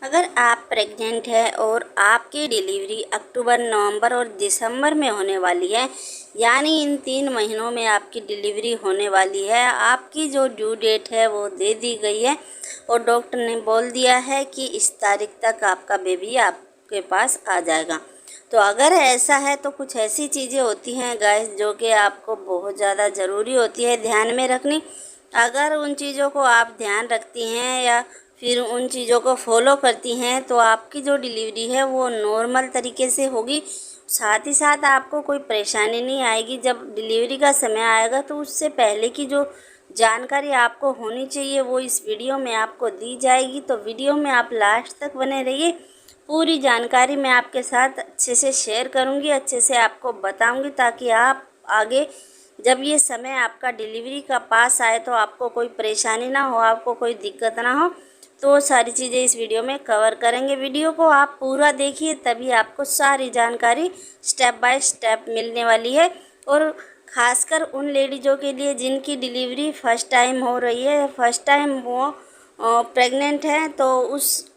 अगर आप प्रेग्नेंट हैं और आपकी डिलीवरी अक्टूबर, नवंबर और दिसंबर में होने वाली है, यानी इन 3 महीनों में आपकी डिलीवरी होने वाली है, आपकी जो ड्यू डेट है वो दे दी गई है और डॉक्टर ने बोल दिया है कि इस तारीख तक आपका बेबी आपके पास आ जाएगा। तो अगर ऐसा है तो कुछ ऐसी चीज़ें होती हैं गाइस जो कि आपको बहुत ज़्यादा ज़रूरी होती है ध्यान में रखनी। अगर उन चीज़ों को आप ध्यान रखती हैं या फिर उन चीज़ों को फॉलो करती हैं तो आपकी जो डिलीवरी है वो नॉर्मल तरीके से होगी। साथ ही साथ आपको कोई परेशानी नहीं आएगी। जब डिलीवरी का समय आएगा तो उससे पहले की जो जानकारी आपको होनी चाहिए वो इस वीडियो में आपको दी जाएगी। तो वीडियो में आप लास्ट तक बने रहिए। पूरी जानकारी मैं आपके साथ अच्छे से शेयर करूंगी, अच्छे से आपको बताऊंगी ताकि आप आगे जब ये समय आपका डिलीवरी का पास आए तो आपको कोई परेशानी ना हो, आपको कोई दिक्कत ना हो। तो सारी चीज़ें इस वीडियो में कवर करेंगे। वीडियो को आप पूरा देखिए तभी आपको सारी जानकारी स्टेप बाय स्टेप मिलने वाली है। और ख़ासकर उन लेडीज़ों के लिए जिनकी डिलीवरी फ़र्स्ट टाइम हो रही है, फर्स्ट टाइम वो प्रेग्नेंट है, तो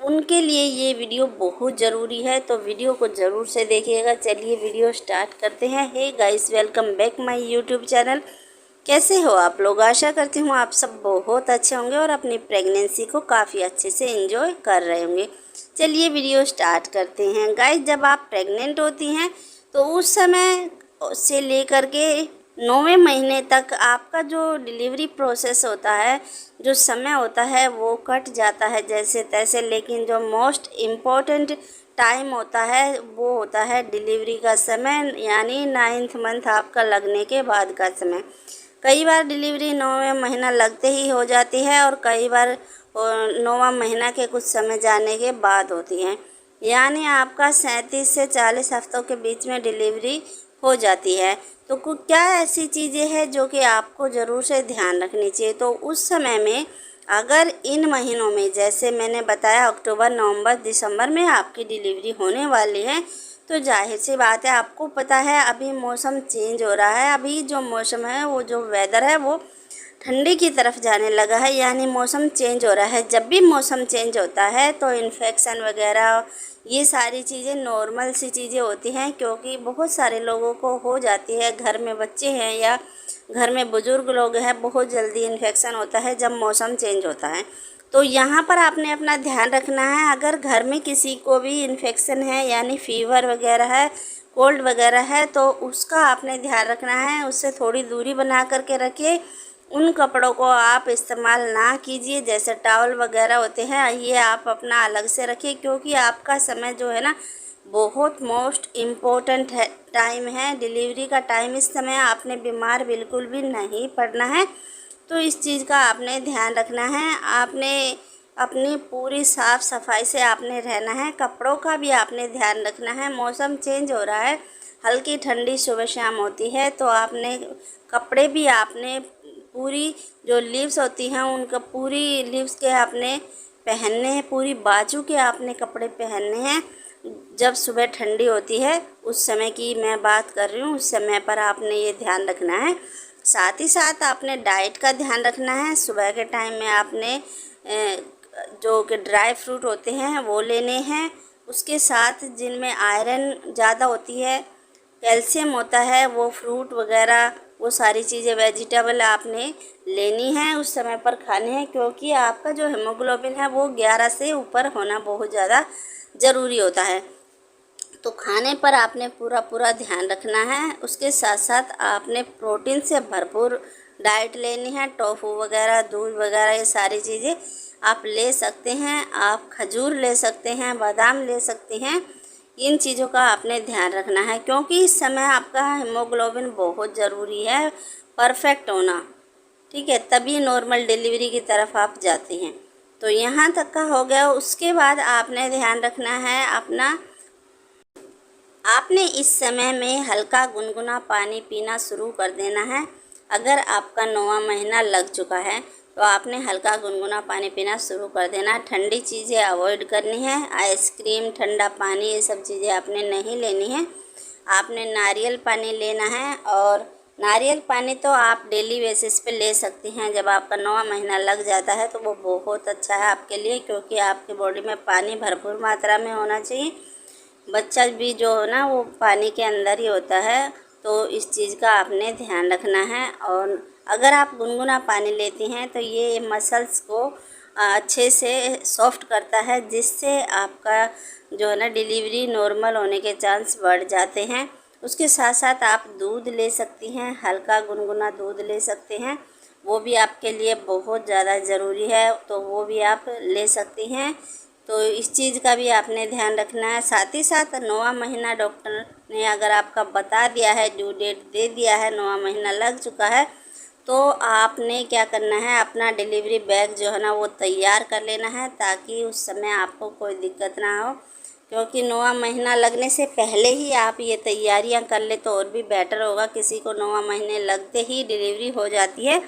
उनके लिए ये वीडियो बहुत ज़रूरी है। तो वीडियो को ज़रूर से देखिएगा। चलिए वीडियो स्टार्ट करते हैं। Hey guys, welcome back my YouTube channel. कैसे हो आप लोग? आशा करती हूँ आप सब बहुत अच्छे होंगे और अपनी प्रेगनेंसी को काफ़ी अच्छे से एंजॉय कर रहे होंगे। चलिए वीडियो स्टार्ट करते हैं। गाइस, जब आप प्रेग्नेंट होती हैं तो उस समय से लेकर के 9वें महीने तक आपका जो डिलीवरी प्रोसेस होता है, जो समय होता है वो कट जाता है जैसे तैसे। लेकिन जो मोस्ट इम्पॉर्टेंट टाइम होता है वो होता है डिलीवरी का समय, यानी 9th मंथ आपका लगने के बाद का समय। कई बार डिलीवरी 9वें महीना लगते ही हो जाती है और कई बार 9वां महीना के कुछ समय जाने के बाद होती है, यानी आपका 37 से 40 हफ्तों के बीच में डिलीवरी हो जाती है। तो क्या ऐसी चीज़ें हैं जो कि आपको ज़रूर से ध्यान रखनी चाहिए। तो उस समय में अगर इन महीनों में जैसे मैंने बताया अक्टूबर, नवंबर, दिसंबर में आपकी डिलीवरी होने वाली है, तो जाहिर सी बात है, आपको पता है अभी मौसम चेंज हो रहा है। अभी जो मौसम है वो जो वेदर है वो ठंडी की तरफ जाने लगा है, यानी मौसम चेंज हो रहा है। जब भी मौसम चेंज होता है तो इन्फेक्शन वगैरह ये सारी चीज़ें नॉर्मल सी चीज़ें होती हैं, क्योंकि बहुत सारे लोगों को हो जाती है। घर में बच्चे हैं या घर में बुज़ुर्ग लोग हैं, बहुत जल्दी इन्फेक्शन होता है जब मौसम चेंज होता है। तो यहाँ पर आपने अपना ध्यान रखना है। अगर घर में किसी को भी इन्फेक्शन है, यानी फ़ीवर वगैरह है, कोल्ड वगैरह है, तो उसका आपने ध्यान रखना है। उससे थोड़ी दूरी बना करके रखिए। उन कपड़ों को आप इस्तेमाल ना कीजिए, जैसे टॉवल वगैरह होते हैं, ये आप अपना अलग से रखिए, क्योंकि आपका समय जो है ना बहुत मोस्ट इम्पोर्टेंट है, टाइम है डिलीवरी का टाइम। इस समय आपने बीमार बिल्कुल भी नहीं पड़ना है। तो इस चीज़ का आपने ध्यान रखना है। आपने अपनी पूरी साफ़ सफाई से आपने रहना है। कपड़ों का भी आपने ध्यान रखना है। मौसम चेंज हो रहा है, हल्की ठंडी सुबह शाम होती है, तो आपने कपड़े भी आपने पूरी जो लीव्स होती हैं उनका पूरी लीव्स के आपने पहनने हैं, पूरी बाजू के आपने कपड़े पहनने हैं। जब सुबह ठंडी होती है उस समय की मैं बात कर रही हूँ, उस समय पर आपने ये ध्यान रखना है। साथ ही साथ आपने डाइट का ध्यान रखना है। सुबह के टाइम में आपने जो कि ड्राई फ्रूट होते हैं वो लेने हैं। उसके साथ जिनमें आयरन ज़्यादा होती है, कैल्शियम होता है, वो फ्रूट वगैरह वो सारी चीज़ें वेजिटेबल आपने लेनी है, उस समय पर खाने हैं, क्योंकि आपका जो हीमोग्लोबिन है वो 11 से ऊपर होना बहुत ज़्यादा ज़रूरी होता है। तो खाने पर आपने पूरा ध्यान रखना है। उसके साथ साथ आपने प्रोटीन से भरपूर डाइट लेनी है। टोफू वगैरह, दूध वगैरह ये सारी चीज़ें आप ले सकते हैं। आप खजूर ले सकते हैं, बादाम ले सकते हैं। इन चीज़ों का आपने ध्यान रखना है, क्योंकि इस समय आपका हीमोग्लोबिन बहुत ज़रूरी है परफेक्ट होना, ठीक है, तभी नॉर्मल डिलीवरी की तरफ आप जाते हैं। तो यहाँ तक का हो गया। उसके बाद आपने ध्यान रखना है अपना, आपने इस समय में हल्का गुनगुना पानी पीना शुरू कर देना है। अगर आपका 9वां महीना लग चुका है तो आपने हल्का गुनगुना पानी पीना शुरू कर देना। ठंडी चीज़ें अवॉइड करनी है। आइसक्रीम, ठंडा पानी ये सब चीज़ें आपने नहीं लेनी है। आपने नारियल पानी लेना है और नारियल पानी तो आप डेली बेसिस पे ले सकती हैं। जब आपका 9वां महीना लग जाता है तो वो बहुत अच्छा है आपके लिए, क्योंकि आपके बॉडी में पानी भरपूर मात्रा में होना चाहिए। बच्चा भी जो हो ना वो पानी के अंदर ही होता है, तो इस चीज़ का आपने ध्यान रखना है। और अगर आप गुनगुना पानी लेती हैं तो ये मसल्स को अच्छे से सॉफ्ट करता है, जिससे आपका जो है ना डिलीवरी नॉर्मल होने के चांस बढ़ जाते हैं। उसके साथ साथ आप दूध ले सकती हैं, हल्का गुनगुना दूध ले सकते हैं, वो भी आपके लिए बहुत ज़्यादा ज़रूरी है, तो वो भी आप ले सकती हैं। तो इस चीज़ का भी आपने ध्यान रखना है। साथ ही साथ 9वां महीना डॉक्टर ने अगर आपका बता दिया है, ड्यू डेट दे दिया है, 9वां महीना लग चुका है, तो आपने क्या करना है, अपना डिलीवरी बैग जो है ना वो तैयार कर लेना है, ताकि उस समय आपको कोई दिक्कत ना हो। क्योंकि 9वां महीना लगने से पहले ही आप ये तैयारियां कर ले तो और भी बेटर होगा। किसी को 9वां महीने लगते ही डिलीवरी हो जाती है,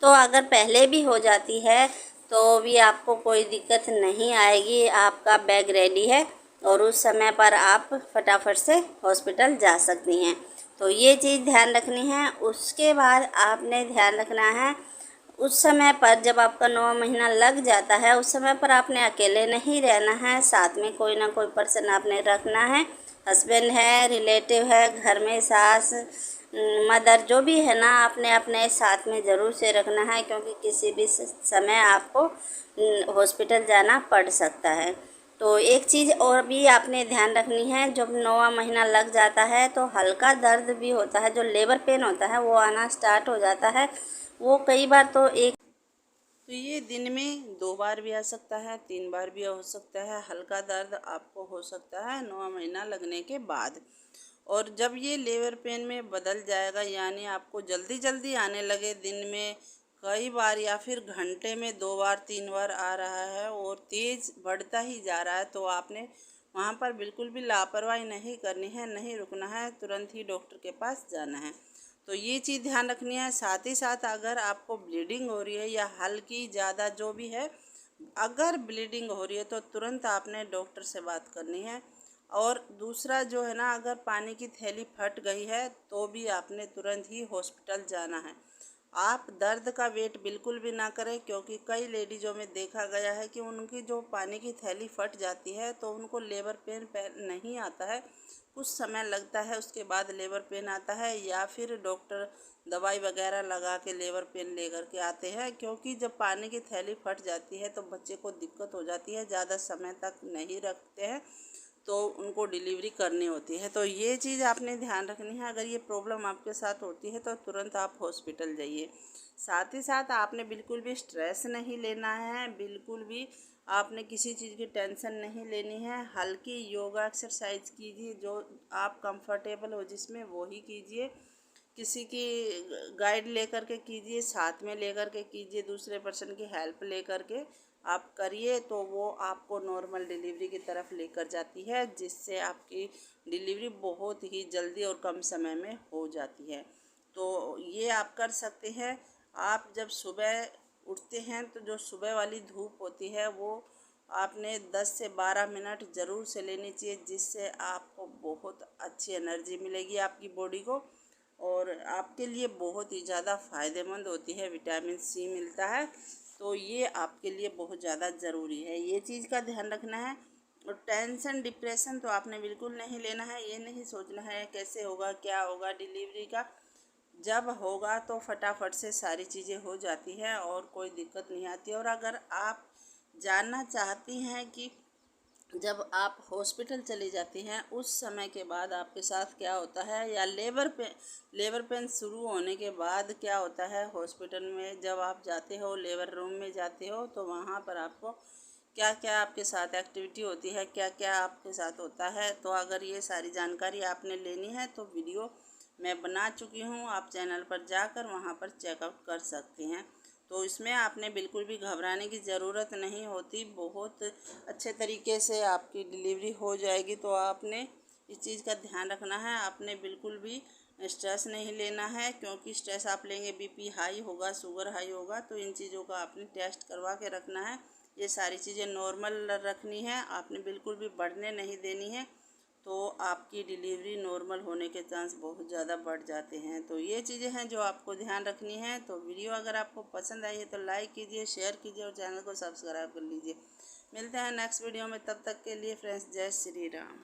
तो अगर पहले भी हो जाती है तो भी आपको कोई दिक्कत नहीं आएगी। आपका बैग रेडी है और उस समय पर आप फटाफट से हॉस्पिटल जा सकती हैं। तो ये चीज़ ध्यान रखनी है। उसके बाद आपने ध्यान रखना है, उस समय पर जब आपका 9वां महीना लग जाता है, उस समय पर आपने अकेले नहीं रहना है, साथ में कोई ना कोई पर्सन आपने रखना है। हस्बैंड है, रिलेटिव है, घर में सास, मदर जो भी है ना, आपने अपने साथ में ज़रूर से रखना है, क्योंकि किसी भी समय आपको हॉस्पिटल जाना पड़ सकता है। तो एक चीज़ और भी आपने ध्यान रखनी है, जब 9वां महीना लग जाता है तो हल्का दर्द भी होता है, जो लेबर पेन होता है वो आना स्टार्ट हो जाता है। वो कई बार तो ये दिन में 2 बार भी आ सकता है, 3 बार भी हो सकता है। हल्का दर्द आपको हो सकता है 9वां महीना लगने के बाद। और जब ये लेबर पेन में बदल जाएगा, यानी आपको जल्दी जल्दी आने लगे, दिन में कई बार या फिर घंटे में 2 बार 3 बार आ रहा है और तेज़ बढ़ता ही जा रहा है, तो आपने वहाँ पर बिल्कुल भी लापरवाही नहीं करनी है, नहीं रुकना है, तुरंत ही डॉक्टर के पास जाना है। तो ये चीज़ ध्यान रखनी है। साथ ही साथ अगर आपको ब्लीडिंग हो रही है या हल्की ज़्यादा जो भी है, अगर ब्लीडिंग हो रही है तो तुरंत आपने डॉक्टर से बात करनी है। और दूसरा जो है ना, अगर पानी की थैली फट गई है तो भी आपने तुरंत ही हॉस्पिटल जाना है। आप दर्द का वेट बिल्कुल भी ना करें, क्योंकि कई लेडीज़ों में देखा गया है कि उनकी जो पानी की थैली फट जाती है तो उनको लेबर पेन नहीं आता है, कुछ समय लगता है, उसके बाद लेबर पेन आता है, या फिर डॉक्टर दवाई वगैरह लगा के लेबर पेन लेकर के आते हैं। क्योंकि जब पानी की थैली फट जाती है तो बच्चे को दिक्कत हो जाती है, ज़्यादा समय तक नहीं रखते हैं, तो उनको डिलीवरी करनी होती है। तो ये चीज़ आपने ध्यान रखनी है। अगर ये प्रॉब्लम आपके साथ होती है तो तुरंत आप हॉस्पिटल जाइए। साथ ही साथ आपने बिल्कुल भी स्ट्रेस नहीं लेना है, बिल्कुल भी आपने किसी चीज़ की टेंशन नहीं लेनी है। हल्की योगा एक्सरसाइज कीजिए, जो आप कंफर्टेबल हो जिसमें वो ही कीजिए। किसी की गाइड लेकर के कीजिए, साथ में लेकर के कीजिए, दूसरे पर्सन की हेल्प लेकर के आप करिए, तो वो आपको नॉर्मल डिलीवरी की तरफ लेकर जाती है, जिससे आपकी डिलीवरी बहुत ही जल्दी और कम समय में हो जाती है। तो ये आप कर सकते हैं। आप जब सुबह उठते हैं तो जो सुबह वाली धूप होती है वो आपने 10 से 12 मिनट ज़रूर से लेनी चाहिए, जिससे आपको बहुत अच्छी एनर्जी मिलेगी आपकी बॉडी को, और आपके लिए बहुत ही ज़्यादा फ़ायदेमंद होती है, विटामिन सी मिलता है। तो ये आपके लिए बहुत ज़्यादा ज़रूरी है, ये चीज़ का ध्यान रखना है। और टेंशन डिप्रेशन तो आपने बिल्कुल नहीं लेना है, ये नहीं सोचना है कैसे होगा क्या होगा डिलीवरी का। जब होगा तो फटाफट से सारी चीज़ें हो जाती हैं और कोई दिक्कत नहीं आती। और अगर आप जानना चाहती हैं कि जब आप हॉस्पिटल चली जाती हैं उस समय के बाद आपके साथ क्या होता है, या लेबर पेन शुरू होने के बाद क्या होता है हॉस्पिटल में, जब आप जाते हो लेबर रूम में जाते हो तो वहाँ पर आपको क्या क्या आपके साथ एक्टिविटी होती है, क्या क्या आपके साथ होता है। तो अगर ये सारी जानकारी आपने लेनी है तो वीडियो मैं बना चुकी हूँ, आप चैनल पर जाकर वहाँ पर चेकआउट कर सकते हैं। तो इसमें आपने बिल्कुल भी घबराने की ज़रूरत नहीं होती, बहुत अच्छे तरीके से आपकी डिलीवरी हो जाएगी। तो आपने इस चीज़ का ध्यान रखना है, आपने बिल्कुल भी स्ट्रेस नहीं लेना है, क्योंकि स्ट्रेस आप लेंगे बीपी हाई होगा, शुगर हाई होगा। तो इन चीज़ों का आपने टेस्ट करवा के रखना है, ये सारी चीज़ें नॉर्मल रखनी है, आपने बिल्कुल भी बढ़ने नहीं देनी है। तो आपकी डिलीवरी नॉर्मल होने के चांस बहुत ज़्यादा बढ़ जाते हैं। तो ये चीज़ें हैं जो आपको ध्यान रखनी है। तो वीडियो अगर आपको पसंद आई है तो लाइक कीजिए, शेयर कीजिए और चैनल को सब्सक्राइब कर लीजिए। मिलते हैं नेक्स्ट वीडियो में, तब तक के लिए फ्रेंड्स जय श्री राम।